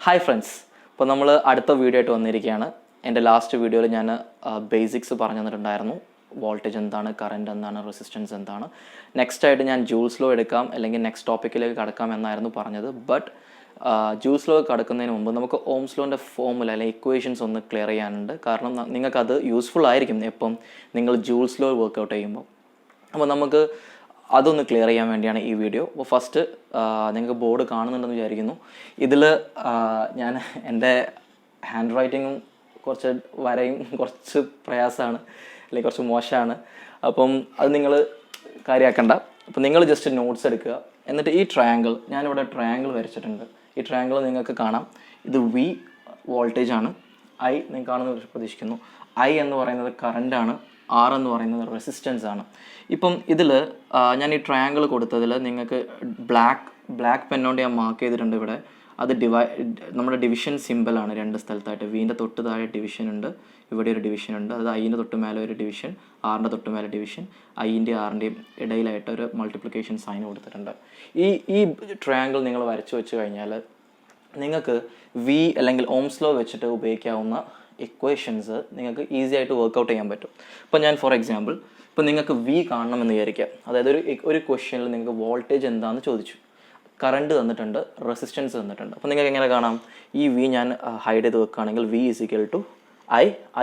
Hi friends, ഇപ്പോൾ നമ്മൾ അടുത്ത വീഡിയോ ആയിട്ട് വന്നിരിക്കുകയാണ്. എൻ്റെ ലാസ്റ്റ് വീഡിയോയിൽ ഞാൻ ബേസിക്സ് പറഞ്ഞു തന്നിട്ടുണ്ടായിരുന്നു. വോൾട്ടേജ് എന്താണ്, കറണ്ട് എന്താണ്, റെസിസ്റ്റൻസ് എന്താണ്. നെക്സ്റ്റ് ആയിട്ട് ഞാൻ ജൂൾസ് ലോ എടുക്കാം അല്ലെങ്കിൽ നെക്സ്റ്റ് ടോപ്പിക്കിലേക്ക് കടക്കാം എന്നായിരുന്നു പറഞ്ഞത്. ബട്ട് ജൂൾസ് ലോ കടക്കുന്നതിന് മുമ്പ് നമുക്ക് ഓംസ് ലോൻ്റെ ഫോമുല അല്ലെങ്കിൽ ഇക്വേഷൻസ് ഒന്ന് ക്ലിയർ ചെയ്യാനുണ്ട്. കാരണം നിങ്ങൾക്കത് യൂസ്ഫുൾ ആയിരിക്കും എപ്പം നിങ്ങൾ ജൂൾസ് ലോ വർക്കൗട്ട് ചെയ്യുമ്പോൾ. അപ്പോൾ നമുക്ക് അതൊന്ന് ക്ലിയർ ചെയ്യാൻ വേണ്ടിയാണ് ഈ വീഡിയോ. അപ്പോൾ ഫസ്റ്റ് നിങ്ങൾക്ക് ബോർഡ് കാണുന്നുണ്ടെന്ന് വിചാരിക്കുന്നു. ഇതിൽ ഞാൻ എൻ്റെ ഹാൻഡ് റൈറ്റിങ്ങും കുറച്ച് വരയും കുറച്ച് പ്രയാസമാണ്, അല്ലെങ്കിൽ കുറച്ച് മോശമാണ്. അപ്പം അത് നിങ്ങൾ കാര്യമാക്കണ്ട. അപ്പം നിങ്ങൾ ജസ്റ്റ് നോട്ട്സ് എടുക്കുക. എന്നിട്ട് ഈ ട്രയാങ്കിൾ, ഞാനിവിടെ ട്രയാങ്കിൾ വരച്ചിട്ടുണ്ട്. ഈ ട്രയാങ്കിൾ നിങ്ങൾക്ക് കാണാം. ഇത് വി വോൾട്ടേജ് ആണ്, ഐ നിങ്ങൾ കാണുന്ന പ്രതീക്ഷിക്കുന്നു. ഐ എന്ന് പറയുന്നത് കറണ്ടാണ്, ആർ എന്ന് പറയുന്നത് റെസിസ്റ്റൻസ് ആണ്. ഇപ്പം ഇതിൽ ഞാൻ ഈ ട്രയാങ്കിൾ കൊടുത്തതിൽ നിങ്ങൾക്ക് ബ്ലാക്ക് പെന്നോണ്ട് ഞാൻ മാർക്ക് ചെയ്തിട്ടുണ്ട് ഇവിടെ. അത് നമ്മുടെ ഡിവിഷൻ സിമ്പിളാണ് രണ്ട് സ്ഥലത്തായിട്ട്. വീൻ്റെ തൊട്ട് താഴെ ഡിവിഷൻ ഉണ്ട്, ഇവിടെ ഒരു ഡിവിഷൻ ഉണ്ട്. അത് ഐൻ്റെ തൊട്ട് മേലെ ഒരു ഡിവിഷൻ, ആറിൻ്റെ തൊട്ട് മേലെ ഡിവിഷൻ, ഐൻ്റെയും ആറിൻ്റെയും ഇടയിലായിട്ട് ഒരു മൾട്ടിപ്ലിക്കേഷൻ സൈൻ കൊടുത്തിട്ടുണ്ട്. ഈ ട്രയാങ്കിൾ നിങ്ങൾ വരച്ചു വെച്ച് കഴിഞ്ഞാൽ നിങ്ങൾക്ക് വി അല്ലെങ്കിൽ ഓംസ് ലോ വെച്ചിട്ട് ഉപയോഗിക്കാവുന്ന ഇക്വേഷൻസ് നിങ്ങൾക്ക് ഈസി ആയിട്ട് വർക്കൗട്ട് ചെയ്യാൻ പറ്റും. ഇപ്പോൾ ഞാൻ ഫോർ എക്സാമ്പിൾ, ഇപ്പോൾ നിങ്ങൾക്ക് വി കാണണമെന്ന് വിചാരിക്കാം. അതായത് ഒരു ക്വസ്റ്റ്യനിൽ നിങ്ങൾക്ക് വോൾട്ടേജ് എന്താണെന്ന് ചോദിച്ചു, കറണ്ട് തന്നിട്ടുണ്ട്, റെസിസ്റ്റൻസ് തന്നിട്ടുണ്ട്. അപ്പോൾ നിങ്ങൾക്ക് എങ്ങനെ കാണാം? ഈ വി ഞാൻ ഹൈഡ് ചെയ്ത് വെക്കുകയാണെങ്കിൽ V is equal to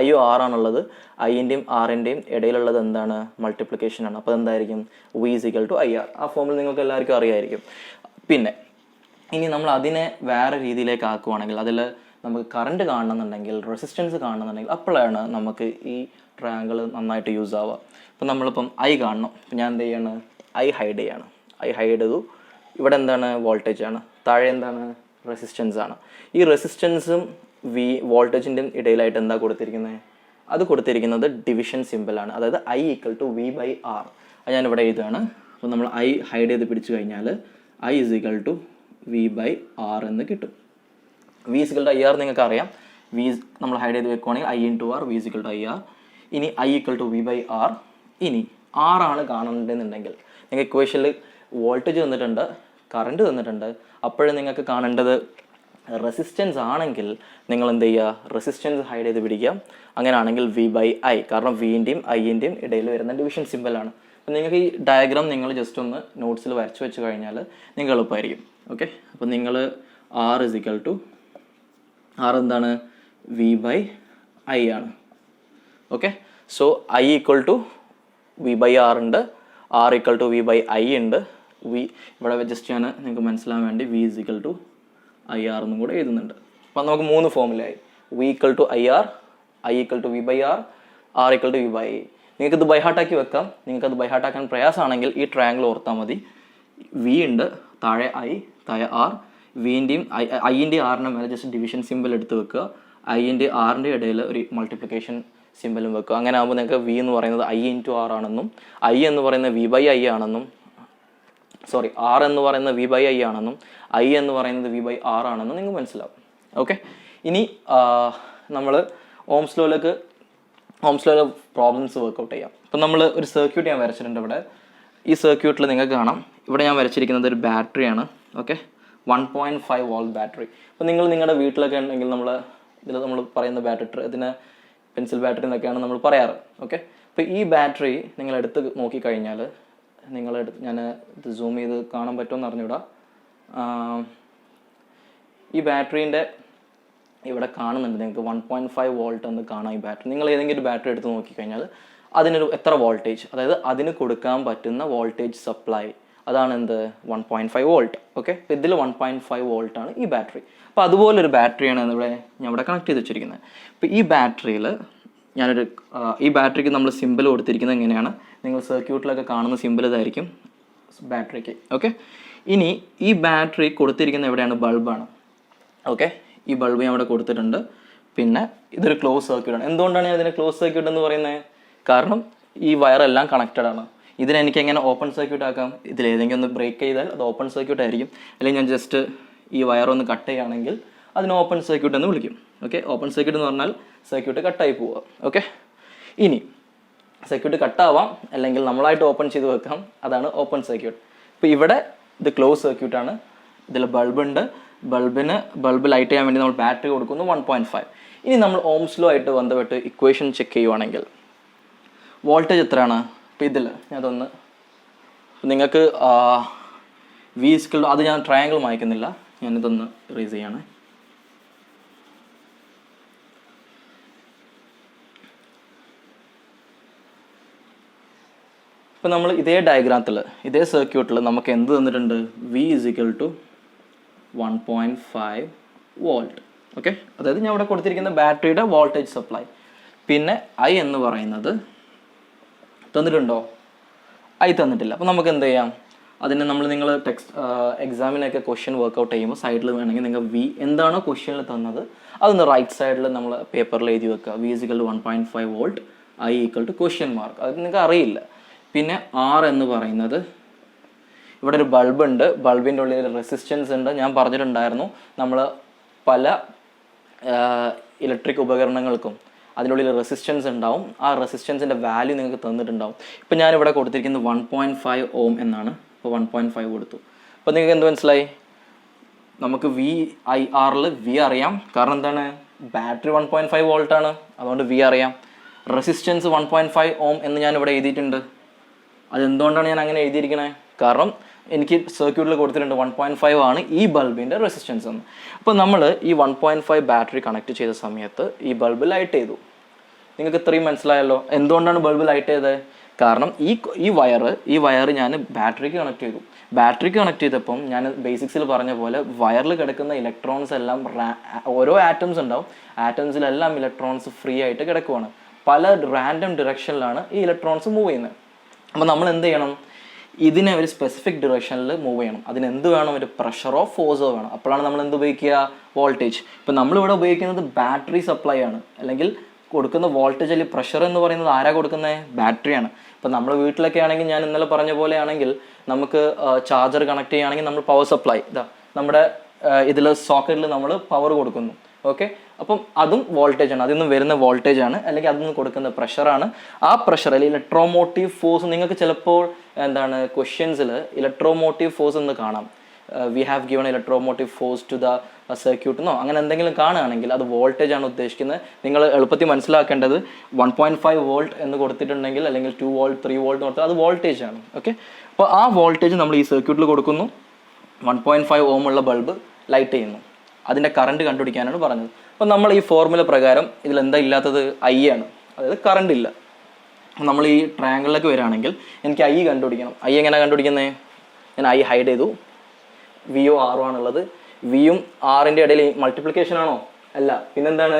I ആറാണുള്ളത്, ഐൻ്റെയും ആറിൻ്റെയും ഇടയിലുള്ളത് എന്താണ്? മൾട്ടിപ്ലിക്കേഷൻ ആണ്. അപ്പോൾ എന്തായിരിക്കും? V is equal to I R. ആ ഫോമിൽ നിങ്ങൾക്ക് എല്ലാവർക്കും അറിയായിരിക്കും. പിന്നെ ഇനി നമ്മൾ അതിനെ വേറെ രീതിയിലേക്ക് ആക്കുവാണെങ്കിൽ, അതിൽ നമുക്ക് കറണ്ട് കാണണമെന്നുണ്ടെങ്കിൽ, റെസിസ്റ്റൻസ് കാണണമെന്നുണ്ടെങ്കിൽ, അപ്പോഴാണ് നമുക്ക് ഈ ട്രയാങ്കിൾ നന്നായിട്ട് യൂസ് ആവുക. ഇപ്പം നമ്മളിപ്പം ഐ കാണണം. ഇപ്പം ഞാൻ എന്ത് ചെയ്യാണ്? ഐ ഹൈഡ് ചെയ്യാണ്. ഐ ഹൈഡ് ചെയ്തു. ഇവിടെ എന്താണ്? വോൾട്ടേജ് ആണ്. താഴെ എന്താണ്? റെസിസ്റ്റൻസ് ആണ്. ഈ റെസിസ്റ്റൻസും വോൾട്ടേജിൻ്റെയും ഇടയിലായിട്ട് എന്താ കൊടുത്തിരിക്കുന്നത്? അത് കൊടുത്തിരിക്കുന്നത് ഡിവിഷൻ സിമ്പിളാണ്. അതായത് I equal to V by R. അത് ഞാനിവിടെ എഴുതുകയാണ്. അപ്പോൾ നമ്മൾ ഐ ഹൈഡ് ചെയ്ത് പിടിച്ചു കഴിഞ്ഞാൽ I is equal to V by R എന്ന് കിട്ടും. V is equal to I R നിങ്ങൾക്ക് അറിയാം. വി നമ്മൾ ഹൈഡ് ചെയ്ത് വെക്കുവാണെങ്കിൽ I into R, V is equal to I R. ഇനി I equal to V by R. ഇനി ആറാണ് കാണേണ്ടതെന്നുണ്ടെങ്കിൽ നിങ്ങൾക്ക് ഇക്വേഷനിൽ വോൾട്ടേജ് തന്നിട്ടുണ്ട്, കറണ്ട് തന്നിട്ടുണ്ട്. അപ്പോഴും നിങ്ങൾക്ക് കാണേണ്ടത് റെസിസ്റ്റൻസ് ആണെങ്കിൽ നിങ്ങൾ എന്ത് ചെയ്യുക? റെസിസ്റ്റൻസ് ഹൈഡ് ചെയ്ത് പിടിക്കുക. അങ്ങനെയാണെങ്കിൽ വി ബൈ ഐ, കാരണം വിൻ്റെയും ഐൻ്റെയും ഇടയിൽ വരുന്ന ഡിവിഷൻ സിമ്പിളാണ്. അപ്പം നിങ്ങൾക്ക് ഈ ഡയഗ്രാം നിങ്ങൾ ജസ്റ്റ് ഒന്ന് നോട്ട്സിൽ വരച്ച് വെച്ച് കഴിഞ്ഞാൽ നിങ്ങൾക്ക് എളുപ്പമായിരിക്കും. ഓക്കെ, അപ്പം നിങ്ങൾ R is equal to R എന്താണ്? വി ബൈ ഐ ആണ്. Okay, so I equal to V by R ഉണ്ട്, R equal to V by I ഉണ്ട്. വി ഇവിടെ ജസ്റ്റ് ഞാൻ നിങ്ങൾക്ക് മനസ്സിലാൻ വേണ്ടി V is equal to I R എന്നും കൂടെ എഴുതുന്നുണ്ട്. അപ്പം നമുക്ക് മൂന്ന് ഫോമിലായി. V equal to I R, I equal to V by R, R equal to V by I. നിങ്ങൾക്കിത് ബൈഹാർട്ടാക്കി വെക്കാം. നിങ്ങൾക്കത് ബൈഹാർട്ടാക്കാൻ പ്രയാസമാണെങ്കിൽ ഈ ട്രയാങ്കിൾ ഓർത്താൽ മതി. വി ഉണ്ട്, താഴെ ഐ, താഴെ ആർ. വിൻ്റെയും ഐൻ്റെയും ആറിൻ്റെ മേലെ ജസ്റ്റ് ഡിവിഷൻ സിമ്പിൾ എടുത്ത് വെക്കുക. ഐൻ്റെയും ആറിൻ്റെ ഇടയിൽ ഒരു മൾട്ടിപ്ലിക്കേഷൻ സിമ്പിളും വെക്കുക. അങ്ങനെ ആകുമ്പോൾ നിങ്ങൾക്ക് വി എന്ന് പറയുന്നത് ഐ ഇൻറ്റു ആർ ആണെന്നും, ഐ എന്ന് പറയുന്നത് വി ബൈ ഐ ആണെന്നും, സോറി ആർ എന്ന് പറയുന്നത് വി ബൈ ഐ ആണെന്നും, ഐ എന്ന് പറയുന്നത് വി ബൈ ആർ ആണെന്നും നിങ്ങൾക്ക് മനസ്സിലാവും. ഓക്കെ, ഇനി നമ്മൾ ഓംസ് ലോയിലെ പ്രോബ്ലംസ് വർക്കൗട്ട് ചെയ്യാം. ഇപ്പം നമ്മൾ ഒരു സർക്യൂട്ട് ഞാൻ വരച്ചിട്ടുണ്ട് ഇവിടെ. ഈ സർക്യൂട്ടിൽ നിങ്ങൾക്ക് കാണാം, ഇവിടെ ഞാൻ വരച്ചിരിക്കുന്നത് ഒരു ബാറ്ററിയാണ്. Okay, 1.5 volt battery. അപ്പോൾ നിങ്ങൾ നിങ്ങളുടെ വീട്ടിലൊക്കെ ഉണ്ടെങ്കിൽ നമ്മൾ പറയുന്ന ബാറ്ററി, ഇതിന് പെൻസിൽ ബാറ്ററി എന്നൊക്കെയാണ് നമ്മൾ പറയാറ്. ഓക്കെ, അപ്പോൾ ഈ ബാറ്ററി നിങ്ങൾ എടുത്ത് നോക്കിക്കഴിഞ്ഞാൽ ഞാൻ ഇത് സൂം ചെയ്ത് കാണാൻ പറ്റുമെന്ന് അറിഞ്ഞൂടാ. ഈ ബാറ്ററീൻ്റെ ഇവിടെ കാണുന്നുണ്ട് നിങ്ങൾക്ക് 1.5 വോൾട്ട് എന്ന് കാണാം ഈ ബാറ്ററി. നിങ്ങൾ ഏതെങ്കിലും ഒരു ബാറ്ററി എടുത്ത് നോക്കിക്കഴിഞ്ഞാൽ അതിനൊരു എത്ര വോൾട്ടേജ്, അതായത് അതിന് കൊടുക്കാൻ പറ്റുന്ന വോൾട്ടേജ് സപ്ലൈ, അതാണ് എന്ത്? 1.5 വോൾട്ട്. ഓക്കെ, അപ്പോൾ ഇതിൽ 1.5 വോൾട്ടാണ് ഈ ബാറ്ററി. അപ്പോൾ അതുപോലൊരു ബാറ്ററിയാണ് ഞാൻ ഇവിടെ കണക്ട് ചെയ്ത് വെച്ചിരിക്കുന്നത്. അപ്പോൾ ഈ ബാറ്ററിയിൽ ഈ ബാറ്ററിക്ക് നമ്മൾ സിമ്പിൾ കൊടുത്തിരിക്കുന്നത് എങ്ങനെയാണ്? നിങ്ങൾ സർക്യൂട്ടിലൊക്കെ കാണുന്ന സിമ്പിൾ ഇതായിരിക്കും ബാറ്ററിക്ക്. ഓക്കെ, ഇനി ഈ ബാറ്ററി കൊടുത്തിരിക്കുന്ന എവിടെയാണ്? ബൾബാണ്. ഓക്കെ, ഈ ബൾബ് ഞാൻ ഇവിടെ കൊടുത്തിട്ടുണ്ട്. പിന്നെ ഇതൊരു ക്ലോസ് സർക്യൂട്ടാണ്. എന്തുകൊണ്ടാണ് ഞാൻ ഇതിനെ ക്ലോസ് സർക്യൂട്ട് എന്ന് പറയുന്നത്? കാരണം ഈ വയറെല്ലാം കണക്റ്റഡ് ആണ്. ഇതിനെനിക്ക് എങ്ങനെ ഓപ്പൺ സർക്യൂട്ട് ആക്കാം? ഇതിലേതെങ്കിലും ഒന്ന് ബ്രേക്ക് ചെയ്താൽ അത് ഓപ്പൺ സർക്യൂട്ട് ആയിരിക്കും. അല്ലെങ്കിൽ ഞാൻ ജസ്റ്റ് ഈ വയറൊന്ന് കട്ട് ചെയ്യുകയാണെങ്കിൽ അതിന് ഓപ്പൺ സർക്യൂട്ട് എന്ന് വിളിക്കും. ഓക്കെ, ഓപ്പൺ സർക്യൂട്ട് എന്ന് പറഞ്ഞാൽ സർക്യൂട്ട് കട്ടായി പോവുക. ഓക്കെ, ഇനി സർക്യൂട്ട് കട്ടാവാം, അല്ലെങ്കിൽ നമ്മളായിട്ട് ഓപ്പൺ ചെയ്ത് വെക്കാം. അതാണ് ഓപ്പൺ സർക്യൂട്ട്. ഇപ്പോൾ ഇവിടെ ഇത് ക്ലോസ് സർക്യൂട്ടാണ്. ഇതിൽ ബൾബുണ്ട്, ബൾബ് ലൈറ്റ് ചെയ്യാൻ വേണ്ടി നമ്മൾ ബാറ്ററി കൊടുക്കുന്നു 1.5. ഇനി നമ്മൾ ഓംസ് ലോ ആയിട്ട് ബന്ധപ്പെട്ട് ഇക്വേഷൻ ചെക്ക് ചെയ്യുവാണെങ്കിൽ വോൾട്ടേജ് എത്രയാണ്? അപ്പോൾ ഇതിൽ ഞാനതൊന്ന് നിങ്ങൾക്ക് വി സ്കിൽ അത് ഞാൻ ട്രയാങ്കിൾ വായിക്കുന്നില്ല, ഞാനിതൊന്ന് റേസ് ചെയ്യാണ്. ഇപ്പം നമ്മൾ ഇതേ ഡയഗ്രാമത്തിൽ ഇതേ സർക്യൂട്ടിൽ നമുക്ക് എന്ത് തന്നിട്ടുണ്ട്? V is equal to 1.5 volt. Okay, അതായത് ഞാൻ ഇവിടെ കൊടുത്തിരിക്കുന്ന ബാറ്ററിയുടെ വോൾട്ടേജ് സപ്ലൈ. പിന്നെ ഐ എന്ന് പറയുന്നത് തന്നിട്ടുണ്ടോ? ഐ തന്നിട്ടില്ല. അപ്പോൾ നമുക്ക് എന്ത് ചെയ്യാം? അതിന് നിങ്ങൾ എക്സാമിനൊക്കെ ക്വസ്റ്റ്യൻ വർക്കൗട്ട് ചെയ്യുമ്പോൾ സൈഡിൽ വേണമെങ്കിൽ നിങ്ങൾ വി എന്താണോ ക്വസ്റ്റ്യനിൽ തന്നത് അതൊന്ന് റൈറ്റ് സൈഡിൽ നമ്മൾ പേപ്പറിൽ എഴുതി വെക്കുക. V is equal to 1.5 volt, I equal to question mark. അത് നിങ്ങൾക്ക് അറിയില്ല. പിന്നെ ആർ എന്ന് പറയുന്നത് ഇവിടെ ഒരു ബൾബ് ഉണ്ട്, ബൾബിൻ്റെ ഉള്ളിൽ റെസിസ്റ്റൻസ് ഉണ്ട്. ഞാൻ പറഞ്ഞിട്ടുണ്ടായിരുന്നു നമ്മൾ പല ഇലക്ട്രിക് ഉപകരണങ്ങൾക്കും അതിനുള്ളിൽ റെസിസ്റ്റൻസ് ഉണ്ടാവും. ആ റെസിസ്റ്റൻസിൻ്റെ വാല്യൂ നിങ്ങൾക്ക് തന്നിട്ടുണ്ടാവും. ഇപ്പം ഞാനിവിടെ കൊടുത്തിരിക്കുന്നത് 1.5 ഓം എന്നാണ്. അപ്പോൾ 1.5 കൊടുത്തു. അപ്പോൾ നിങ്ങൾക്ക് എന്ത് മനസ്സിലായി? നമുക്ക് വി ഐ ആറിൽ വി അറിയാം, കാരണം എന്താണ്? ബാറ്ററി 1.5 വോൾട്ടാണ്, അതുകൊണ്ട് വി അറിയാം. റെസിസ്റ്റൻസ് 1.5 ഓം എന്ന് ഞാൻ ഇവിടെ എഴുതിയിട്ടുണ്ട്. അതെന്തുകൊണ്ടാണ് ഞാൻ അങ്ങനെ എഴുതിയിരിക്കണേ? കാരണം എനിക്ക് സർക്യൂട്ടിൽ കൊടുത്തിട്ടുണ്ട് 1.5 ആണ് ഈ ബൾബിൻ്റെ റെസിസ്റ്റൻസ് എന്ന്. അപ്പോൾ നമ്മൾ ഈ 1.5 ബാറ്ററി കണക്ട് ചെയ്ത സമയത്ത് ഈ ബൾബ് ലൈറ്റ് ചെയ്തു. നിങ്ങൾക്ക് ഇത്രയും മനസ്സിലായല്ലോ എന്തുകൊണ്ടാണ് ബൾബ് ലൈറ്റ് ചെയ്തത്? കാരണം ഈ വയർ ഞാൻ ബാറ്ററിക്ക് കണക്ട് ചെയ്തു. ബാറ്ററിക്ക് കണക്ട് ചെയ്തപ്പം ഞാൻ ബേസിക്സിൽ പറഞ്ഞ പോലെ വയറിൽ കിടക്കുന്ന ഇലക്ട്രോൺസ് എല്ലാം ഓരോ ആറ്റംസ് ഉണ്ടാവും, ആറ്റംസിലെല്ലാം ഇലക്ട്രോൺസ് ഫ്രീ ആയിട്ട് കിടക്കുവാണ്. പല റാൻഡം ഡിറക്ഷനിലാണ് ഈ ഇലക്ട്രോൺസ് മൂവ് ചെയ്യുന്നത്. അപ്പോൾ നമ്മൾ എന്ത് ചെയ്യണം? ഇതിനെ ഒരു സ്പെസിഫിക് ഡിറക്ഷനിൽ മൂവ് ചെയ്യണം. അതിനെന്ത് വേണം? ഒരു പ്രഷറോ ഫോഴ്സോ വേണം. അപ്പോഴാണ് നമ്മൾ എന്ത് ഉപയോഗിക്കുക? വോൾട്ടേജ്. ഇപ്പം നമ്മളിവിടെ ഉപയോഗിക്കുന്നത് ബാറ്ററി സപ്ലൈ ആണ്, അല്ലെങ്കിൽ കൊടുക്കുന്ന വോൾട്ടേജ് അല്ലെങ്കിൽ പ്രഷർ എന്ന് പറയുന്നത് ആരാ കൊടുക്കുന്നത്? ബാറ്ററിയാണ്. ഇപ്പം നമ്മൾ വീട്ടിലൊക്കെ ആണെങ്കിൽ ഞാൻ ഇന്നലെ പറഞ്ഞ പോലെ ആണെങ്കിൽ നമുക്ക് ചാർജർ കണക്ട് ചെയ്യുകയാണെങ്കിൽ നമ്മൾ പവർ സപ്ലൈ നമ്മുടെ ഇതിൽ സോക്കറ്റിൽ നമ്മൾ പവർ കൊടുക്കുന്നു. ഓക്കെ, അപ്പം അതും വോൾട്ടേജ് ആണ്, അതിൽ നിന്ന് വരുന്ന വോൾട്ടേജ് ആണ്, അല്ലെങ്കിൽ അതിൽ നിന്ന് കൊടുക്കുന്ന പ്രഷറാണ്. ആ പ്രഷർ അല്ലെങ്കിൽ ഇലക്ട്രോമോട്ടീവ് ഫോഴ്സ് നിങ്ങൾക്ക് ചിലപ്പോൾ ക്വസ്റ്റ്യൻസിൽ ഇലക്ട്രോമോട്ടീവ് ഫോഴ്സ് എന്ന് കാണാം. We have given electromotive force to the circuit എന്നോ അങ്ങനെ എന്തെങ്കിലും കാണുകയാണെങ്കിൽ അത് വോൾട്ടേജ് ആണ് ഉദ്ദേശിക്കുന്നത്. നിങ്ങൾ എളുപ്പത്തിൽ മനസ്സിലാക്കേണ്ടത് 1.5 വോൾട്ട് എന്ന് കൊടുത്തിട്ടുണ്ടെങ്കിൽ അല്ലെങ്കിൽ 2 വോൾട്ട് 3 വോൾട്ട് കൊടുത്താൽ അത് വോൾട്ടേജ് ആണ്. ഓക്കെ, അപ്പോൾ ആ വോൾട്ടേജ് നമ്മൾ ഈ സർക്യൂട്ടിൽ കൊടുക്കുന്നു. 1.5 ഓം ഉള്ള ബൾബ് ലൈറ്റ് ചെയ്യുന്നു. അതിൻ്റെ കറണ്ട് കണ്ടുപിടിക്കാനാണ് പറഞ്ഞത്. അപ്പോൾ നമ്മൾ ഈ ഫോർമുല പ്രകാരം ഇതിലെന്താ ഇല്ലാത്തത്? ഐ ആണ്, അതായത് കറണ്ട് ഇല്ല. നമ്മൾ ഈ ട്രയാങ്കിളിലേക്ക് വരികയാണെങ്കിൽ എനിക്ക് ഐ കണ്ടുപിടിക്കണം. ഐ എങ്ങനെ കണ്ടുപിടിക്കുന്നത്? ഞാൻ ഐ ഹൈഡ് ചെയ്തു. വിയോ ആറും ആണുള്ളത്. വിയും ആറിൻ്റെ ഇടയിൽ മൾട്ടിപ്ലിക്കേഷൻ ആണോ? അല്ല, പിന്നെന്താണ്?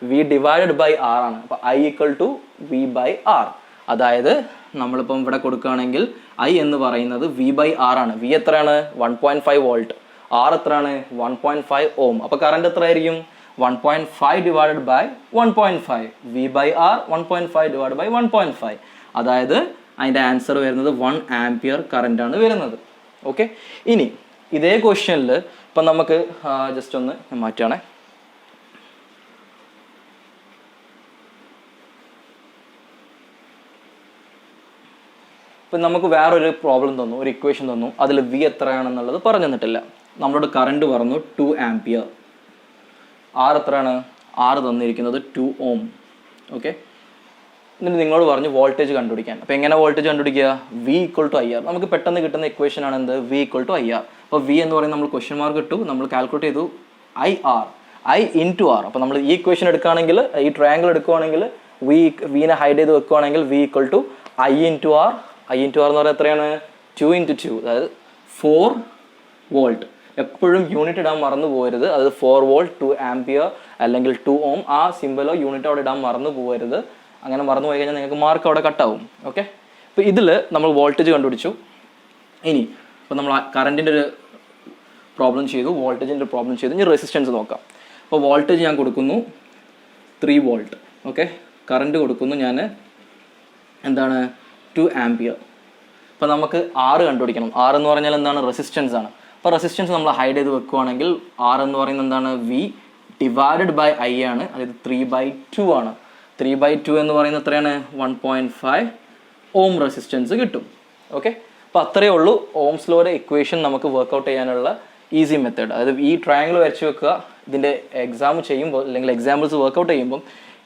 വി ഡിവൈഡഡ് ബൈ ആർ ആണ്. അപ്പോൾ I equal to V by R. അതായത് നമ്മളിപ്പം ഇവിടെ കൊടുക്കുകയാണെങ്കിൽ ഐ എന്ന് പറയുന്നത് വി ബൈ ആർ ആണ്. വി എത്രയാണ്? 1.5 വോൾട്ട്. ആർ എത്രയാണ്? 1.5 ഓം. അപ്പോൾ കറണ്ട് എത്ര ആയിരിക്കും? 1.5 divided by 1.5. V by R 1.5 divide by 1.5. അതായത് അതിൻ്റെ ആൻസർ വരുന്നത് 1 ആംപിയർ കറണ്ട് ആണ് വരുന്നത്. ഓക്കെ, ഇനി ഇതേ ക്വസ്റ്റ്യനിൽ ഇപ്പം നമുക്ക് ജസ്റ്റ് ഒന്ന് മാറ്റുകയാണേ. ഇപ്പം നമുക്ക് വേറൊരു പ്രോബ്ലം തന്നു, ഒരു ഇക്വേഷൻ തന്നു. അതിൽ വി എത്രയാണെന്നുള്ളത് പറഞ്ഞു തന്നിട്ടില്ല. നമ്മളോട് കറണ്ട് പറഞ്ഞു 2 ആംപിയർ. ആർ എത്രയാണ്? ആർ തന്നിരിക്കുന്നത് 2 ഓം. ഓക്കെ, എന്നിട്ട് നിങ്ങളോട് പറഞ്ഞു വോൾട്ടേജ് കണ്ടുപിടിക്കാൻ. അപ്പോൾ എങ്ങനെ വോൾട്ടേജ് കണ്ടുപിടിക്കുക? V equal to I R. നമുക്ക് പെട്ടെന്ന് കിട്ടുന്ന ഇക്വേഷൻ ആണ് എന്ത്? V equal to I R. അപ്പോൾ വി എന്ന് പറയുന്നത് നമ്മൾ ക്വസ്റ്റ്യൻ മാർക്ക് ഇട്ടു, നമ്മൾ കാൽക്കുലേറ്റ് ചെയ്തു I R, I into R. അപ്പോൾ നമ്മൾ ഈ ഇക്വേഷൻ എടുക്കുകയാണെങ്കിൽ, ഈ ട്രയാങ്കിൾ എടുക്കുകയാണെങ്കിൽ വിനെ ഹൈഡ് ചെയ്ത് വെക്കുകയാണെങ്കിൽ V equal to I into R. I into R എന്ന് പറയുന്നത് എത്രയാണ്? 2 × 2, അതായത് 4 വോൾട്ട്. എപ്പോഴും യൂണിറ്റ് ഇടാൻ മറന്നു പോകരുത്. അതായത് 4 വോൾട്ട് 2 ആംപിയർ അല്ലെങ്കിൽ 2 ഓം. ആ സിമ്പലോ യൂണിറ്റോ അവിടെ ഇടാൻ മറന്നു പോകരുത്. അങ്ങനെ മറന്നു പോയി കഴിഞ്ഞാൽ നിങ്ങൾക്ക് മാർക്ക് അവിടെ കട്ടാവും. ഓക്കെ, അപ്പോൾ ഇതിൽ നമ്മൾ വോൾട്ടേജ് കണ്ടുപിടിച്ചു. ഇനി ഇപ്പോൾ നമ്മൾ കറണ്ടിൻ്റെ ഒരു പ്രോബ്ലം ചെയ്തു, വോൾട്ടേജിൻ്റെ ഒരു പ്രോബ്ലം ചെയ്തു. ഇനി റെസിസ്റ്റൻസ് നോക്കാം. അപ്പോൾ വോൾട്ടേജ് ഞാൻ കൊടുക്കുന്നു 3 വോൾട്ട്. ഓക്കെ, കറണ്ട് കൊടുക്കുന്നു ഞാൻ 2 ആംപിയർ. അപ്പോൾ നമുക്ക് ആർ കണ്ടുപിടിക്കണം. ആർ എന്ന് പറഞ്ഞാൽ എന്താണ്? റെസിസ്റ്റൻസ് ആണ്. അപ്പോൾ റെസിസ്റ്റൻസ് നമ്മൾ ഹൈഡ് ചെയ്ത് വെക്കുകയാണെങ്കിൽ ആർ എന്ന് പറയുന്നത് എന്താണ്? വി ഡിവൈഡഡ് ബൈ ഐ ആണ്, അതായത് 3/2 ആണ്. 3/2 എന്ന് പറയുന്നത് എത്രയാണ്? 1.5 ഓം റെസിസ്റ്റൻസ് കിട്ടും. ഓക്കെ, അപ്പോൾ അത്രയേ ഉള്ളൂ ഓംസ് ലോയുടെ ഇക്വേഷൻ നമുക്ക് വർക്കൗട്ട് ചെയ്യാനുള്ള ഈസി മെത്തേഡ്. അതായത് ഈ ട്രയാങ്കിൾ വരച്ച് വെക്കുക, ഇതിൻ്റെ എക്സാം ചെയ്യുമ്പോൾ അല്ലെങ്കിൽ എക്സാമ്പിൾസ് വർക്കൗട്ട് ചെയ്യുമ്പം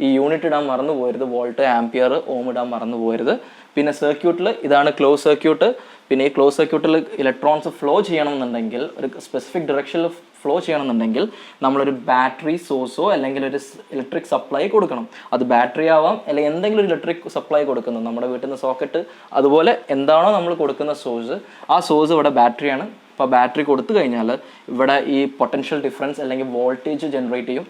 ഈ യൂണിറ്റ് ഇടാൻ മറന്നു പോകരുത്, വോൾട്ട് ആംപിയർ ഓം ഇടാൻ മറന്നു പോകരുത്. പിന്നെ സർക്യൂട്ടിൽ ഇതാണ് ക്ലോസ് സർക്യൂട്ട്. പിന്നെ ഈ ക്ലോസ് സർക്യൂട്ടിൽ ഇലക്ട്രോൺസ് ഫ്ലോ ചെയ്യണമെന്നുണ്ടെങ്കിൽ, ഒരു സ്പെസിഫിക് ഡയറക്ഷനിൽ ഫ്ലോ ചെയ്യണമെന്നുണ്ടെങ്കിൽ നമ്മളൊരു ബാറ്ററി സോഴ്സോ അല്ലെങ്കിൽ ഒരു ഇലക്ട്രിക് സപ്ലൈ കൊടുക്കണം. അത് ബാറ്ററി ആവാം, അല്ലെങ്കിൽ എന്തെങ്കിലും ഒരു ഇലക്ട്രിക് സപ്ലൈ കൊടുക്കുന്നത്, നമ്മുടെ വീട്ടിൽ നിന്ന് സോക്കറ്റ്, അതുപോലെ എന്താണോ നമ്മൾ കൊടുക്കുന്ന സോഴ്സ്, ആ സോഴ്സ് ഇവിടെ ബാറ്ററിയാണ്. അപ്പോൾ ബാറ്ററി കൊടുത്തു കഴിഞ്ഞാൽ ഇവിടെ ഈ പൊട്ടൻഷ്യൽ ഡിഫറൻസ് അല്ലെങ്കിൽ വോൾട്ടേജ് ജനറേറ്റ് ചെയ്യും.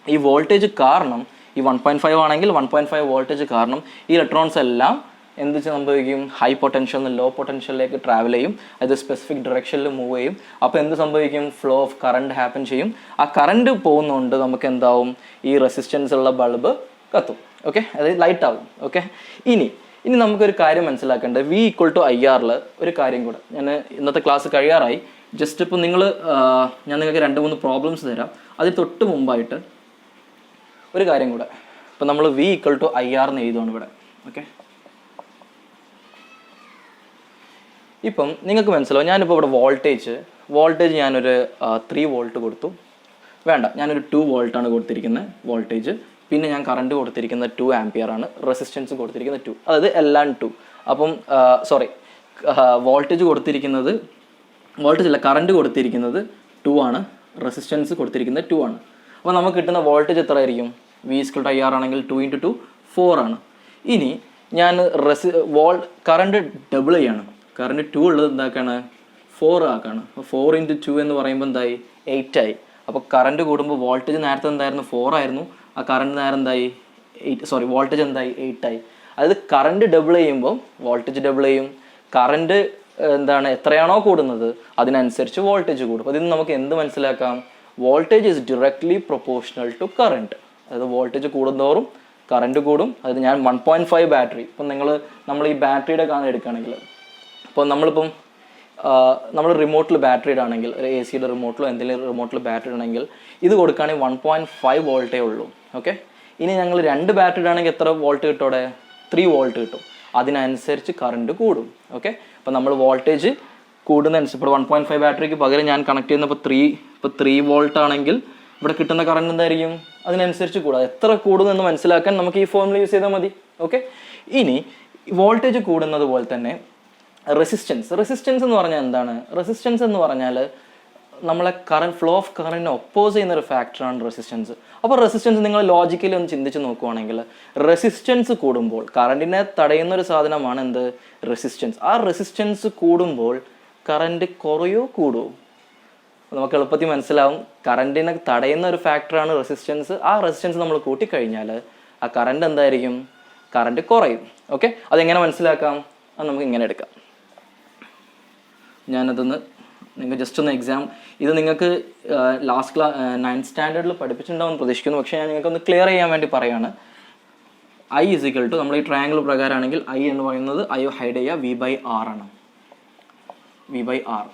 ഈ വോൾട്ടേജ് കാരണം ഈ 1.5 ആണെങ്കിൽ 1.5 വോൾട്ടേജ് കാരണം ഈ ഇലക്ട്രോൺസ് എല്ലാം എന്ത് സംഭവിക്കും, ഹൈ പൊട്ടൻഷ്യൽ നിന്ന് ലോ പൊട്ടൻഷ്യലിലേക്ക് ട്രാവൽ ചെയ്യും, അത് സ്പെസിഫിക് ഡയറക്ഷനിൽ മൂവ് ചെയ്യും. അപ്പോൾ എന്ത് സംഭവിക്കും, ഫ്ലോ ഓഫ് കറണ്ട് ഹാപ്പൻ ചെയ്യും. ആ കറണ്ട് പോകുന്നതുകൊണ്ട് നമുക്ക് എന്താവും, ഈ റെസിസ്റ്റൻസ് ഉള്ള ബൾബ് കത്തും. ഓക്കെ, അതായത് ലൈറ്റ് ആവും. ഓക്കെ, ഇനി നമുക്കൊരു കാര്യം മനസ്സിലാക്കേണ്ടത്, V = IR ഒരു കാര്യം കൂടെ. ഞാൻ ഇന്നത്തെ ക്ലാസ് കഴിയാറായി. ജസ്റ്റ് ഇപ്പോൾ ഞാൻ നിങ്ങൾക്ക് 2-3 പ്രോബ്ലംസ് തരാം. അതിൽ തൊട്ട് മുമ്പായിട്ട് ഒരു കാര്യം കൂടെ. ഇപ്പം നമ്മൾ V = IR എന്ന് എഴുതുകയാണ് ഇവിടെ. ഓക്കെ, ഇപ്പം നിങ്ങൾക്ക് മനസ്സിലാവും, ഞാനിപ്പോൾ ഇവിടെ വോൾട്ടേജ് ഞാനൊരു 3 വോൾട്ട് കൊടുത്തു. വേണ്ട, ഞാനൊരു 2 വോൾട്ടാണ് കൊടുത്തിരിക്കുന്നത് വോൾട്ടേജ്. പിന്നെ ഞാൻ കറണ്ട് കൊടുത്തിരിക്കുന്നത് 2 ആംപിയർ ആണ്, റെസിസ്റ്റൻസ് കൊടുത്തിരിക്കുന്നത് 2, അതായത് എല്ലാം 2. അപ്പം വോൾട്ടേജ് അല്ല, കറണ്ട് കൊടുത്തിരിക്കുന്നത് 2 ആണ്, റെസിസ്റ്റൻസ് കൊടുത്തിരിക്കുന്നത് 2 ആണ്. അപ്പോൾ നമുക്ക് കിട്ടുന്ന വോൾട്ടേജ് എത്ര ആയിരിക്കും, V = IR ആണെങ്കിൽ 2 × 2 4 ആണ്. ഇനി ഞാൻ കറണ്ട് ഡബിൾ ചെയ്യാണ്. കറണ്ട് 2 ഉള്ളത് എന്താക്കാണ്, 4 ആക്കാണ്. അപ്പോൾ 4 × 2 എന്ന് പറയുമ്പോൾ എന്തായി, 8 ആയി. അപ്പോൾ കറണ്ട് കൂടുമ്പോൾ വോൾട്ടേജ് നേരത്തെ എന്തായിരുന്നു, 4 ആയിരുന്നു. ആ കറണ്ട് നേരം എന്തായി, വോൾട്ടേജ് എന്തായി, 8 ആയി. അതായത് കറണ്ട് ഡബിൾ ചെയ്യുമ്പോൾ വോൾട്ടേജ് ഡബിൾ ചെയ്യും. കറണ്ട് എത്രയാണോ കൂടുന്നത് അതിനനുസരിച്ച് വോൾട്ടേജ് കൂടും. അതിൽ നിന്ന് നമുക്ക് എന്ത് മനസ്സിലാക്കാം, voltage is directly proportional to current. അതായത് വോൾട്ടേജ് കൂടുന്തോറും കറണ്ട് കൂടും. അതായത് ഞാൻ 1.5 ബാറ്ററി, ഇപ്പം നമ്മൾ ഈ ബാറ്ററിയുടെ എടുക്കുകയാണെങ്കിൽ, ഇപ്പോൾ നമ്മൾ റിമോട്ടിൽ ബാറ്ററി ഇടാണെങ്കിൽ, ഒരു AC യുടെ റിമോട്ടിലോ എന്തെങ്കിലും റിമോട്ടിൽ ബാറ്ററി ഇടണമെങ്കിൽ ഇത് കൊടുക്കുകയാണെങ്കിൽ 1.5 വോൾട്ടേ ഉള്ളൂ. ഓക്കെ, ഇനി ഞങ്ങൾ 2 ബാറ്ററി ഇടാണെങ്കിൽ എത്ര വോൾട്ട് കിട്ടും, അവിടെ 3 വോൾട്ട് കിട്ടും. അതിനനുസരിച്ച് കറണ്ട് കൂടും. ഓക്കെ, അപ്പോൾ നമ്മൾ വോൾട്ടേജ് കൂടുന്നതനുസരിച്ച്, ഇപ്പോൾ 1.5 ബാറ്ററിക്ക് പകരം ഞാൻ കണക്ട് ചെയ്യുന്നപ്പോൾ 3 വോൾട്ട് ആണെങ്കിൽ ഇവിടെ കിട്ടുന്ന കറണ്ട് എന്തായിരിക്കും, അതിനനുസരിച്ച് കൂടും. എത്ര കൂടുമെന്ന് മനസ്സിലാക്കാൻ നമുക്ക് ഈ ഫോർമുല യൂസ് ചെയ്താൽ മതി. ഓക്കെ, ഇനി വോൾട്ടേജ് കൂടുന്നത് പോലെ തന്നെ റെസിസ്റ്റൻസ് എന്ന് പറഞ്ഞാൽ എന്താണ്, റെസിസ്റ്റൻസ് എന്ന് പറഞ്ഞാൽ നമ്മളെ ഫ്ലോ ഓഫ് കറണ്ടിനെ ഒപ്പോസ് ചെയ്യുന്ന ഒരു ഫാക്ടറാണ് റെസിസ്റ്റൻസ്. അപ്പോൾ റെസിസ്റ്റൻസ് നിങ്ങൾ ലോജിക്കലി ഒന്ന് ചിന്തിച്ച് നോക്കുവാണെങ്കിൽ, റെസിസ്റ്റൻസ് കൂടുമ്പോൾ കറണ്ടിനെ തടയുന്ന ഒരു സാധനമാണ് എന്ത്, റെസിസ്റ്റൻസ്. ആ റെസിസ്റ്റൻസ് കൂടുമ്പോൾ കറണ്ട് കുറയോ കൂടുമോ, നമുക്ക് എളുപ്പത്തിൽ മനസ്സിലാവും. കറണ്ടിനെ തടയുന്ന ഒരു ഫാക്ടറാണ് റെസിസ്റ്റൻസ്. ആ റെസിസ്റ്റൻസ് നമ്മൾ കൂട്ടിക്കഴിഞ്ഞാൽ ആ കറണ്ട് എന്തായിരിക്കും, കറണ്ട് കുറയും. ഓക്കെ, അതെങ്ങനെ മനസ്സിലാക്കാം, അത് നമുക്ക് ഇങ്ങനെ എടുക്കാം. നിങ്ങൾ ജസ്റ്റ് ഒന്ന് ഇത് നിങ്ങൾക്ക് ലാസ്റ്റ് 9th സ്റ്റാൻഡേർഡിൽ പഠിപ്പിച്ചിട്ടുണ്ടാവും പ്രതീക്ഷിക്കുന്നു. പക്ഷേ ഞാൻ നിങ്ങൾക്കൊന്ന് ക്ലിയർ ചെയ്യാൻ വേണ്ടി പറയുകയാണ്. I = നമ്മൾ ഈ ട്രയാങ്കിൾ പ്രകാരമാണെങ്കിൽ I എന്ന് പറയുന്നത് ഹൈഡ് ചെയ്യുക V/R ആണ്. V/R.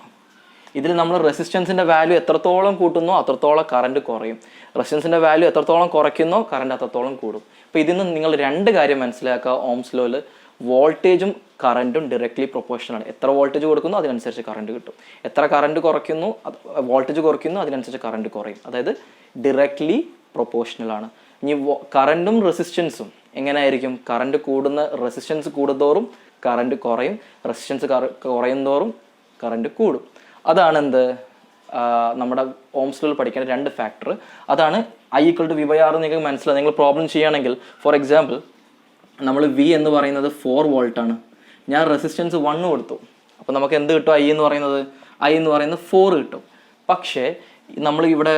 ഇതിൽ നമ്മൾ റെസിസ്റ്റൻസിൻ്റെ വാല്യൂ എത്രത്തോളം കൂട്ടുന്നോ അത്രത്തോളം കറണ്ട് കുറയും. റെസിസ്റ്റൻസിൻ്റെ വാല്യൂ എത്രത്തോളം കുറയ്ക്കുന്നോ കറണ്ട് അത്രത്തോളം കൂടും. അപ്പോൾ ഇതിൽ നിന്ന് നിങ്ങൾ 2 കാര്യം മനസ്സിലാക്കുക. ഓംസ് ലോയിൽ വോൾട്ടേജും കറണ്ടും ഡയറക്ട്ലി പ്രൊപ്പോർഷനാണ്. എത്ര വോൾട്ടേജ് കൊടുക്കുന്നു അതിനനുസരിച്ച് കറണ്ട് കിട്ടും. എത്ര കറണ്ട് കുറയ്ക്കുന്നു, വോൾട്ടേജ് കുറയ്ക്കുന്നു, അതിനനുസരിച്ച് കറണ്ട് കുറയും. അതായത് ഡയറക്ട്ലി പ്രൊപ്പോർഷണൽ ആണ്. ഇനി കറണ്ടും റെസിസ്റ്റൻസും എങ്ങനെയായിരിക്കും, കറണ്ട് റെസിസ്റ്റൻസ് കൂടുന്തോറും കറണ്ട് കുറയും, റെസിസ്റ്റൻസ് കുറയും തോറും കറണ്ട് കൂടും. അതാണ് നമ്മുടെ ഓംസ് ലോയിൽ പഠിക്കേണ്ട 2 ഫാക്ടർ. അതാണ് I = V/R നിങ്ങൾക്ക് മനസ്സിലാവും. നിങ്ങൾ പ്രോബ്ലം ചെയ്യുകയാണെങ്കിൽ, ഫോർ എക്സാമ്പിൾ നമ്മൾ V എന്ന് പറയുന്നത് 4 വോൾട്ടാണ്, ഞാൻ റെസിസ്റ്റൻസ് 1 കൊടുത്തു. അപ്പോൾ നമുക്ക് എന്ത് കിട്ടും, I എന്ന് പറയുന്നത് 4 കിട്ടും. പക്ഷേ നമ്മൾ ഇവിടെ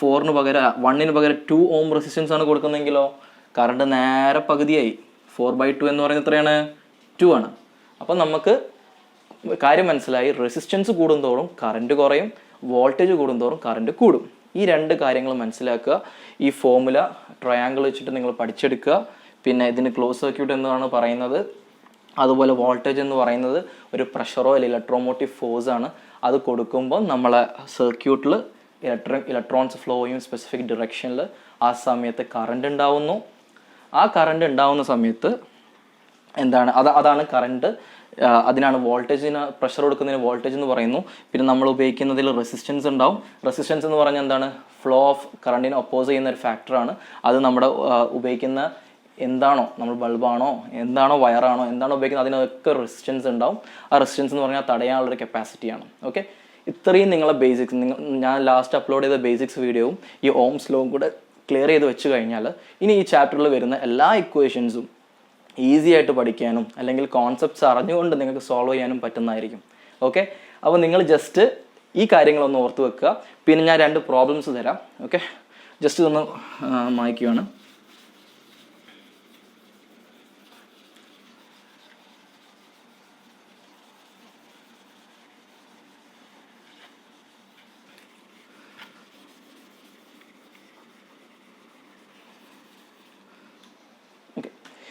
4-ന് പകരം 1-ന് പകരം 2 ഓം റെസിസ്റ്റൻസ് ആണ് കൊടുക്കുന്നതെങ്കിലോ കറണ്ട് നേരെ പകുതിയായി. 4/2 എന്ന് പറയുന്നത് എത്രയാണ്, 2 ആണ്. അപ്പോൾ നമുക്ക് കാര്യം മനസ്സിലായി, റെസിസ്റ്റൻസ് കൂടുന്തോറും കറണ്ട് കുറയും, വോൾട്ടേജ് കൂടുന്തോറും കറണ്ട് കൂടും. ഈ 2 കാര്യങ്ങൾ മനസ്സിലാക്കുക. ഈ ഫോർമുല ട്രയാങ്കിൾ വെച്ചിട്ട് നിങ്ങൾ പഠിച്ചെടുക്കുക. പിന്നെ ഇതിന് ക്ലോസ് സർക്യൂട്ട് എന്നാണ് പറയുന്നത്. അതുപോലെ വോൾട്ടേജ് എന്ന് പറയുന്നത് ഒരു പ്രഷറോ അല്ലെങ്കിൽ ഇലക്ട്രോമോട്ടീവ് ഫോഴ്സ് ആണ്. അത് കൊടുക്കുമ്പോൾ നമ്മളെ സർക്യൂട്ടിൽ ഇലക്ട്രോൺസ് ഫ്ലോ ചെയ്യും സ്പെസിഫിക് ഡിറക്ഷനിൽ. ആ സമയത്ത് കറണ്ട് ഉണ്ടാവുന്നു. ആ കറണ്ട് ഉണ്ടാവുന്ന സമയത്ത് അതാണ് കറണ്ട് അതിനാണ് വോൾട്ടേജിന് പ്രഷർ കൊടുക്കുന്നതിന് വോൾട്ടേജ് എന്ന് പറയുന്നു. പിന്നെ നമ്മൾ ഉപയോഗിക്കുന്നതിൽ റെസിസ്റ്റൻസ് ഉണ്ടാവും. റെസിസ്റ്റൻസ് എന്ന് പറഞ്ഞാൽ എന്താണ്? ഫ്ലോ ഓഫ് കറണ്ടിനെ ഒപ്പോസ് ചെയ്യുന്ന ഒരു ഫാക്ടറാണ്. അത് നമ്മുടെ ഉപയോഗിക്കുന്ന എന്താണോ, നമ്മൾ ബൾബാണോ എന്താണോ വയറാണോ എന്താണോ ഉപയോഗിക്കുന്നത് അതിനൊക്കെ റെസിസ്റ്റൻസ് ഉണ്ടാവും. ആ റെസിസ്റ്റൻസ് എന്ന് പറഞ്ഞാൽ തടയാനുള്ളൊരു കപ്പാസിറ്റിയാണ്. ഓക്കെ, ഇത്രയും നിങ്ങളെ ബേസിക്സ് ഞാൻ ലാസ്റ്റ് അപ്ലോഡ് ചെയ്ത ബേസിക്സ് വീഡിയോയും ഈ ഓംസ് ലോയും കൂടെ ക്ലിയർ ചെയ്ത് വെച്ച് കഴിഞ്ഞാൽ ഇനി ഈ ചാപ്റ്ററിൽ വരുന്ന എല്ലാ ഇക്വേഷൻസും ഈസി ആയിട്ട് പഠിക്കാനും അല്ലെങ്കിൽ കോൺസെപ്റ്റ്സ് അറിഞ്ഞുകൊണ്ട് നിങ്ങൾക്ക് സോൾവ് ചെയ്യാനും പറ്റുന്നതായിരിക്കും. ഓക്കെ, അപ്പോൾ നിങ്ങൾ ജസ്റ്റ് ഈ കാര്യങ്ങളൊന്ന് ഓർത്ത് വെക്കുക. പിന്നെ ഞാൻ 2 പ്രോബ്ലംസ് തരാം. ഓക്കെ, ജസ്റ്റ് ഇതൊന്ന് മായ്ക്കുകയാണ്.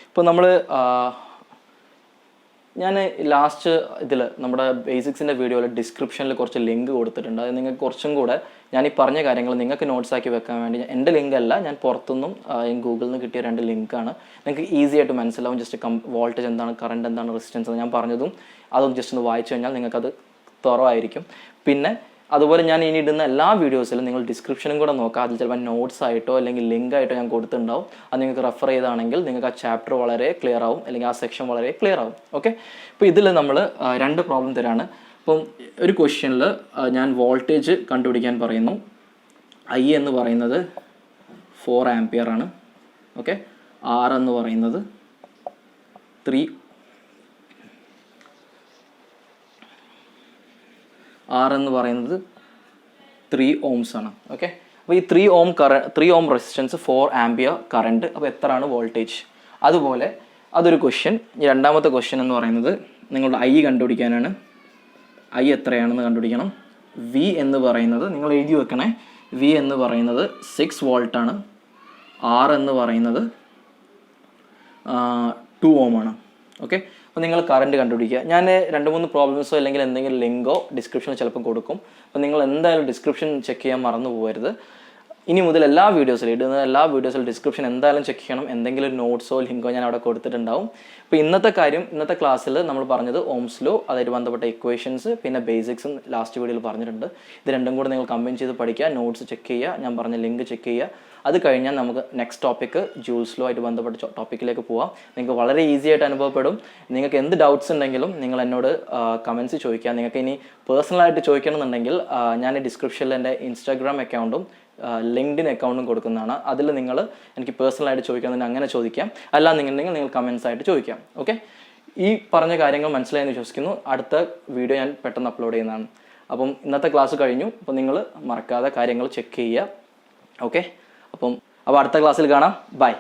ഇപ്പോൾ നമ്മൾ ഞാൻ ലാസ്റ്റ് ഇതിൽ നമ്മുടെ ബേസിക്സിൻ്റെ വീഡിയോയിൽ ഡിസ്ക്രിപ്ഷനിൽ കുറച്ച് ലിങ്ക് കൊടുത്തിട്ടുണ്ട്. അത് നിങ്ങൾക്ക് കുറച്ചും കൂടെ ഞാൻ ഈ പറഞ്ഞ കാര്യങ്ങൾ നിങ്ങൾക്ക് നോട്ട്സ് ആക്കി വെക്കാൻ വേണ്ടി എൻ്റെ ലിങ്ക് അല്ല, ഞാൻ പുറത്തുനിന്നും ഗൂഗിളിൽ നിന്ന് കിട്ടിയ 2 ലിങ്കാണ്. നിങ്ങൾക്ക് ഈസി ആയിട്ട് മനസ്സിലാവും. ജസ്റ്റ് വോൾട്ടേജ് എന്താണ്, കറണ്ട് എന്താണ്, റെസിസ്റ്റൻസ് എന്ന് ഞാൻ പറഞ്ഞതും അതൊന്ന് ജസ്റ്റ് ഒന്ന് വായിച്ചു കഴിഞ്ഞാൽ നിങ്ങൾക്കത് തുറവായിരിക്കും. പിന്നെ അതുപോലെ ഞാൻ ഇനി ഇടുന്ന എല്ലാ വീഡിയോസിലും നിങ്ങൾ ഡിസ്ക്രിപ്ഷനും കൂടെ നോക്കുക. അതിൽ ചിലപ്പോൾ നോട്ട്സ് ആയിട്ടോ അല്ലെങ്കിൽ ലിങ്ക് ആയിട്ടോ ഞാൻ കൊടുത്തിട്ടുണ്ടാവും. അത് നിങ്ങൾക്ക് റെഫർ ചെയ്താണെങ്കിൽ നിങ്ങൾക്ക് ആ ചാപ്റ്റർ വളരെ ക്ലിയർ ആവും, അല്ലെങ്കിൽ ആ സെക്ഷൻ വളരെ ക്ലിയർ ആവും. ഓക്കെ, ഇപ്പോൾ ഇതിൽ നമ്മൾ 2 പ്രോബ്ലം തരാണ്. അപ്പം ഒരു ക്വസ്റ്റ്യനിൽ ഞാൻ വോൾട്ടേജ് കണ്ടുപിടിക്കാൻ പറയുന്നു. ഐ എന്ന് പറയുന്നത് 4 ആംപിയർ ആണ്. ഓക്കെ, ആർ എന്ന് പറയുന്നത് 3 ആർ എന്ന് പറയുന്നത് 3 ohms ആണ്. ഓക്കെ, അപ്പോൾ ഈ 3 ohm റെസിസ്റ്റൻസ് 4 ആംപിയർ കറണ്ട്, അപ്പോൾ എത്രയാണ് വോൾട്ടേജ്? അതുപോലെ അതൊരു ക്വസ്റ്റ്യൻ. രണ്ടാമത്തെ ക്വസ്റ്റ്യൻ എന്ന് പറയുന്നത് നിങ്ങളുടെ ഐ കണ്ടുപിടിക്കാനാണ്. ഐ എത്രയാണെന്ന് കണ്ടുപിടിക്കണം. വി എന്ന് പറയുന്നത് നിങ്ങൾ എഴുതി വെക്കണേ. വി എന്ന് പറയുന്നത് 6 വോൾട്ടാണ്. ആർ എന്ന് പറയുന്നത് 2 ohm ആണ്. ഓക്കെ, അപ്പോൾ നിങ്ങൾ കറണ്ട് കണ്ടുപിടിക്കുക. ഞാൻ 2-3 പ്രോബ്ലംസോ അല്ലെങ്കിൽ എന്തെങ്കിലും ലിങ്കോ ഡിസ്ക്രിപ്ഷനിൽ ചിലപ്പോൾ കൊടുക്കും. അപ്പോൾ നിങ്ങൾ എന്തായാലും ഡിസ്ക്രിപ്ഷൻ ചെക്ക് ചെയ്യാൻ മറന്നു പോകരുത്. ഇനി മുതൽ എല്ലാ വീഡിയോസിലും ഇടുന്ന എല്ലാ വീഡിയോസിലും ഡിസ്ക്രിപ്ഷൻ എന്തായാലും ചെക്ക് ചെയ്യണം. എന്തെങ്കിലും നോട്ട്സോ ലിങ്കോ ഞാൻ അവിടെ കൊടുത്തിട്ടുണ്ടാവും. അപ്പോൾ ഇന്നത്തെ ക്ലാസ്സിൽ നമ്മൾ പറഞ്ഞത് ഓംസ് ലോ, അതായിട്ട് ബന്ധപ്പെട്ട ഇക്വേഷൻസ്, പിന്നെ ബേസിക്സും ലാസ്റ്റ് വീഡിയോയിൽ പറഞ്ഞിട്ടുണ്ട്. ഇത് രണ്ടും കൂടെ നിങ്ങൾ കമ്പൈൻ ചെയ്ത് പഠിക്കുക, നോട്ട്സ് ചെക്ക് ചെയ്യുക, ഞാൻ പറഞ്ഞ ലിങ്ക് ചെക്ക് ചെയ്യുക. അത് കഴിഞ്ഞാൽ നമുക്ക് നെക്സ്റ്റ് ടോപ്പിക്ക് ജൂൾസ് ലോ ആയിട്ട് ബന്ധപ്പെട്ട ടോപ്പിക്കിലേക്ക് പോവാം. നിങ്ങൾക്ക് വളരെ ഈസി ആയിട്ട് അനുഭവപ്പെടും. നിങ്ങൾക്ക് എന്ത് ഡൗട്ട്സ് ഉണ്ടെങ്കിലും നിങ്ങൾ എന്നോട് കമൻസ് ചോദിക്കുക. നിങ്ങൾക്ക് ഇനി പേഴ്സണലായിട്ട് ചോദിക്കണമെന്നുണ്ടെങ്കിൽ ഞാൻ ഡിസ്ക്രിപ്ഷനിൽ എൻ്റെ ഇൻസ്റ്റാഗ്രാം അക്കൗണ്ടും ലിങ്ക്ഡിൻ അക്കൗണ്ടും കൊടുക്കുന്നതാണ്. അതിൽ നിങ്ങൾ എനിക്ക് പേഴ്സണലായിട്ട് ചോദിക്കണമെങ്കിൽ അങ്ങനെ ചോദിക്കാം. അല്ലാന്നുണ്ടെങ്കിൽ നിങ്ങൾ കമൻസ് ആയിട്ട് ചോദിക്കാം. ഓക്കെ, ഈ പറഞ്ഞ കാര്യങ്ങൾ മനസ്സിലായെന്ന് വിശ്വസിക്കുന്നു. അടുത്ത വീഡിയോ ഞാൻ പെട്ടെന്ന് അപ്ലോഡ് ചെയ്യുന്നതാണ്. അപ്പം ഇന്നത്തെ ക്ലാസ് കഴിഞ്ഞു. അപ്പോൾ നിങ്ങൾ മറക്കാതെ കാര്യങ്ങൾ ചെക്ക് ചെയ്യുക. ഓക്കെ, അപ്പോൾ അടുത്ത ക്ലാസ്സിൽ കാണാം. ബൈ.